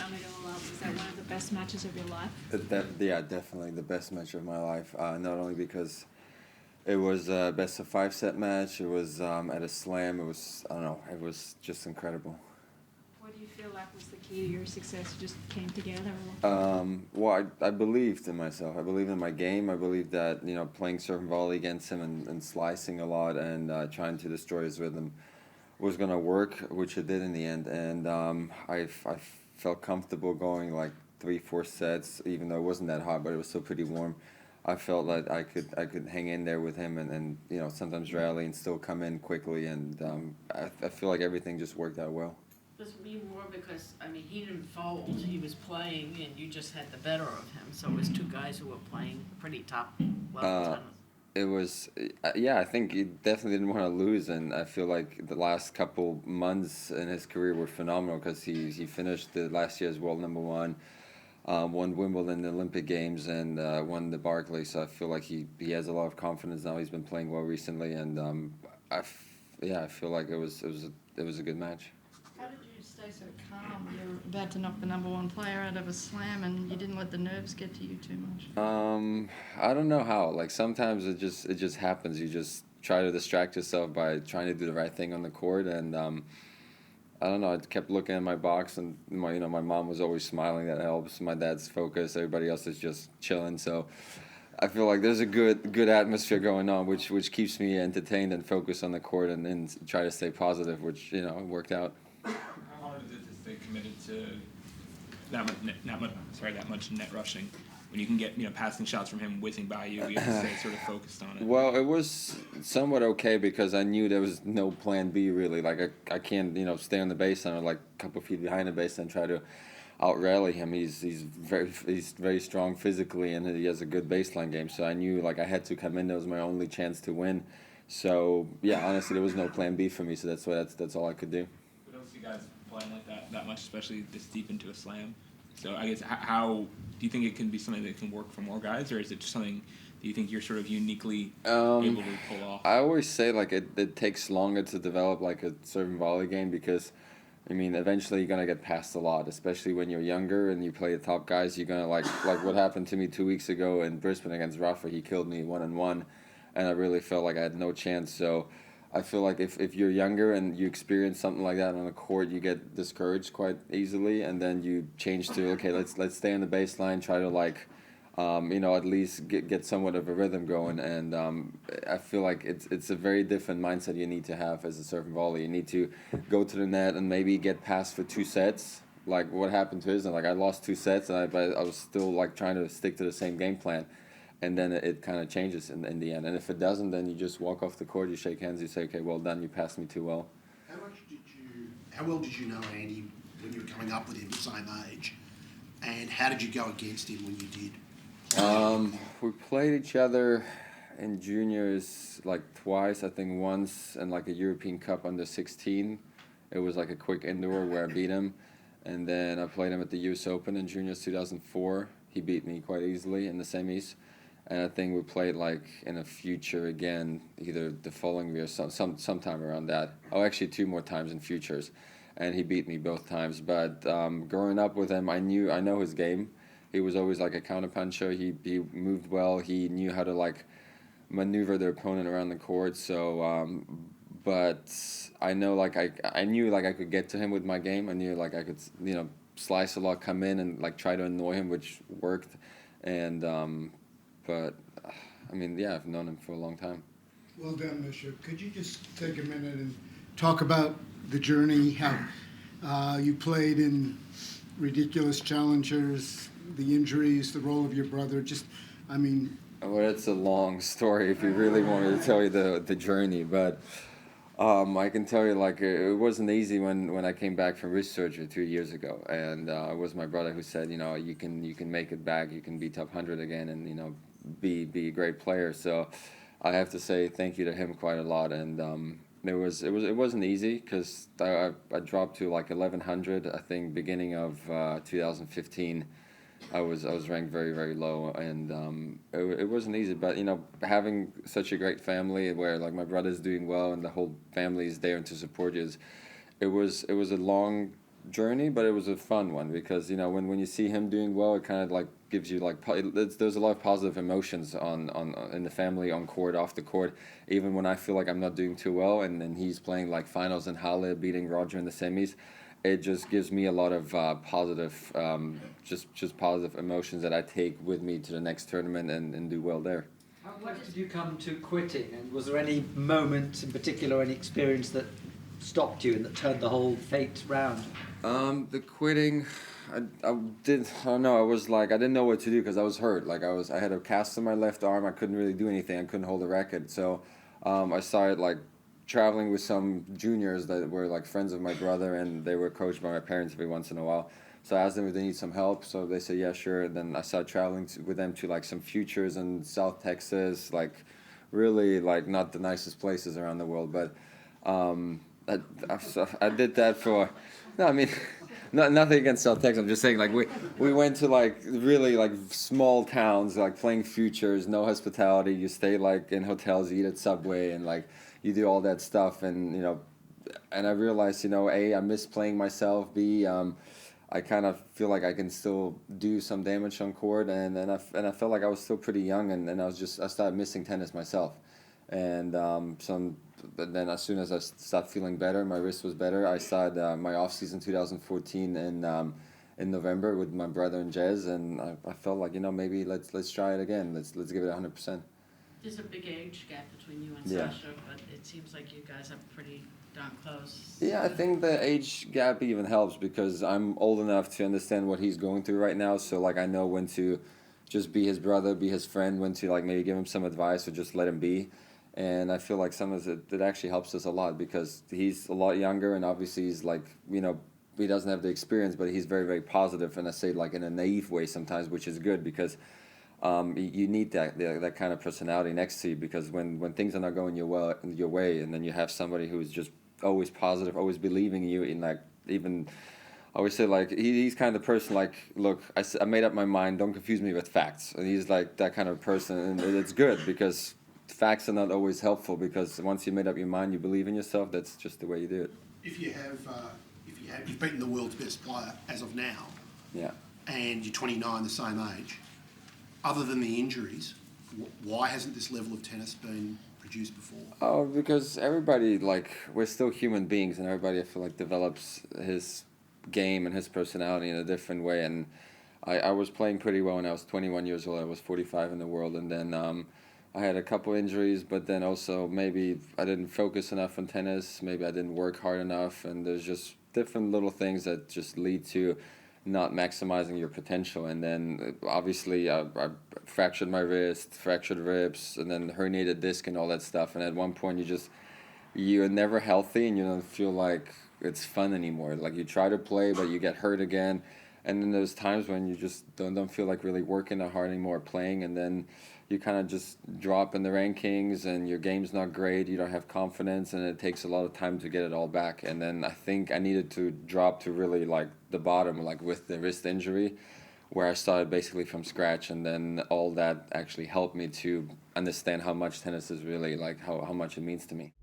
sum it all up, was that one of the best matches of your life? Yeah, definitely the best match of my life. Not only because it was a best of five set match, it was at a slam. It was, I don't know, it was just incredible. What do you feel like was the key to your success? You just came together? Or? Well, I believed in myself. I believed in my game. I believed that, playing serve and volley against him and slicing a lot and trying to destroy his rhythm was going to work, which it did in the end. And I felt comfortable going like 3, 4 sets, even though it wasn't that hot, but it was still pretty warm. I felt that I could hang in there with him and sometimes rally and still come in quickly. And I feel like everything just worked out well. Was me more because, he didn't fold. He was playing, and you just had the better of him. So it was two guys who were playing pretty top level tennis. It was, yeah, I think he definitely didn't want to lose, and I feel like the last couple months in his career were phenomenal because he finished the last year's world number one, won Wimbledon, the Olympic Games, and won the Barclays. So I feel like he has a lot of confidence now. He's been playing well recently, and I feel like it was a good match. How did you stay so calm? You're about to knock the number one player out of a slam, and you didn't let the nerves get to you too much. I don't know how. Like sometimes it just happens. You just try to distract yourself by trying to do the right thing on the court, and I don't know. I kept looking at my box, and my mom was always smiling. That helps. My dad's focused. Everybody else is just chilling. So I feel like there's a good atmosphere going on, which keeps me entertained and focused on the court, and try to stay positive, which worked out. How hard is it to stay committed to that much net rushing when you can get passing shots from him whizzing by you? You have to stay sort of focused on it. Well, it was somewhat okay because I knew there was no plan B really. Like I can't stay on the baseline or like a couple feet behind the baseline and try to out rally him. He's very strong physically and he has a good baseline game. So I knew like I had to come in. That was my only chance to win. So yeah, honestly, there was no plan B for me. So that's all I could do. We don't see guys playing like that much, especially this deep into a slam. So I guess how do you think it can be something that can work for more guys, or is it just something that you think you're sort of uniquely able to pull off? I always say like it takes longer to develop like a serve and volley game because eventually you're gonna get passed a lot, especially when you're younger and you play the top guys. You're gonna like what happened to me 2 weeks ago in Brisbane against Rafa. He killed me 1-on-1, and I really felt like I had no chance. So I feel like if you're younger and you experience something like that on the court, you get discouraged quite easily, and then you change to okay, let's stay on the baseline, try to at least get somewhat of a rhythm going, and I feel like it's a very different mindset you need to have as a serve and volley. You need to go to the net and maybe get past for 2 sets, like what happened to his. And like I lost 2 sets, and I was still like trying to stick to the same game plan. And then it kind of changes in the end. And if it doesn't, then you just walk off the court, you shake hands, you say, okay, well done, you passed me too well. How well did you know Andy when you were coming up with him, the same age? And how did you go against him when you did? We played each other in juniors like twice, I think once in like a European Cup under 16. It was like a quick indoor where I beat him. And then I played him at the US Open in juniors 2004. He beat me quite easily in the semis. And I think we played like in a future again, either the following year or sometime around that. Oh, actually 2 more times in futures, and he beat me both times. But growing up with him, I know his game. He was always like a counterpuncher. He moved well. He knew how to like maneuver the opponent around the court. So, but I know like I knew like I could get to him with my game. I knew like I could slice a lot, come in and like try to annoy him, which worked, and. But, yeah, I've known him for a long time. Well done, Mischa. Could you just take a minute and talk about the journey, how you played in ridiculous challengers, the injuries, the role of your brother, Well, it's a long story if you really wanted to tell you the journey, but I can tell you, like, it wasn't easy when I came back from wrist surgery 3 years ago, and it was my brother who said, you can make it back, you can be top 100 again, and, be a great player. So I have to say thank you to him quite a lot, and it wasn't easy because I dropped to like 1100, I think, beginning of 2015. I was ranked very, very low, and it wasn't easy. But having such a great family where like my brother's doing well and the whole family is there and to support you, it was a long journey, but it was a fun one because when you see him doing well, it kind of like gives you like there's a lot of positive emotions on in the family, on court, off the court. Even when I feel like I'm not doing too well, and then he's playing like finals in Halle, beating Roger in the semis, it just gives me a lot of positive, just positive emotions that I take with me to the next tournament and do well there. How close did you come to quitting, and was there any moment in particular, any experience that stopped you and that turned the whole fate round? The quitting, I don't know. I was like, I didn't know what to do because I was hurt. Like I had a cast on my left arm. I couldn't really do anything. I couldn't hold a racket. So, I started like traveling with some juniors that were like friends of my brother, and they were coached by my parents every once in a while. So I asked them if they need some help. So they said, yeah, sure. And then I started traveling with them to like some futures in South Texas, like really like not the nicest places around the world, but. I did that for, no, I mean, nothing against South Texas. I'm just saying, like, we went to, like, really, like, small towns, like, playing futures, no hospitality. You stay, like, in hotels, you eat at Subway, and, like, you do all that stuff. And, and I realized, A, I miss playing myself. B, I kind of feel like I can still do some damage on court. And I felt like I was still pretty young, and I started missing tennis myself. And but then as soon as I started feeling better, my wrist was better, I started my off-season 2014 in November with my brother and Jez, and I felt like, maybe let's try it again. Let's give it 100%. There's a big age gap between you and Yeah. Sasha, but it seems like you guys are pretty darn close. Yeah, I think the age gap even helps because I'm old enough to understand what he's going through right now, so like I know when to just be his brother, be his friend, when to like maybe give him some advice or just let him be. And I feel like sometimes it actually helps us a lot because he's a lot younger, and obviously he's like, he doesn't have the experience, but he's very, very positive, and I say like in a naive way sometimes, which is good because you need that kind of personality next to you, because when things are not going your way, and then you have somebody who's just always positive, always believing in you, in like even. I always say, like, he's kind of the person, like, look, I made up my mind, don't confuse me with facts. And he's like that kind of person, and it's good because facts are not always helpful, because once you made up your mind, you believe in yourself, that's just the way you do it. You've beaten the world's best player as of now. Yeah. And you're 29, the same age. Other than the injuries, why hasn't this level of tennis been produced before? Oh, because everybody, like, we're still human beings, and everybody, I feel like, develops his game and his personality in a different way. And I was playing pretty well when I was 21 years old. I was 45 in the world, and then I had a couple injuries, but then also maybe I didn't focus enough on tennis, maybe I didn't work hard enough, and there's just different little things that just lead to not maximizing your potential. And then obviously I fractured my wrist, fractured ribs, and then herniated disc and all that stuff. And at one point you're never healthy, and you don't feel like it's fun anymore. Like you try to play, but you get hurt again. And then there's times when you just don't feel like really working that hard anymore, playing, and then you kind of just drop in the rankings, and your game's not great, you don't have confidence, and it takes a lot of time to get it all back. And then I think I needed to drop to really like the bottom, like with the wrist injury, where I started basically from scratch, and then all that actually helped me to understand how much tennis is really, like how much it means to me.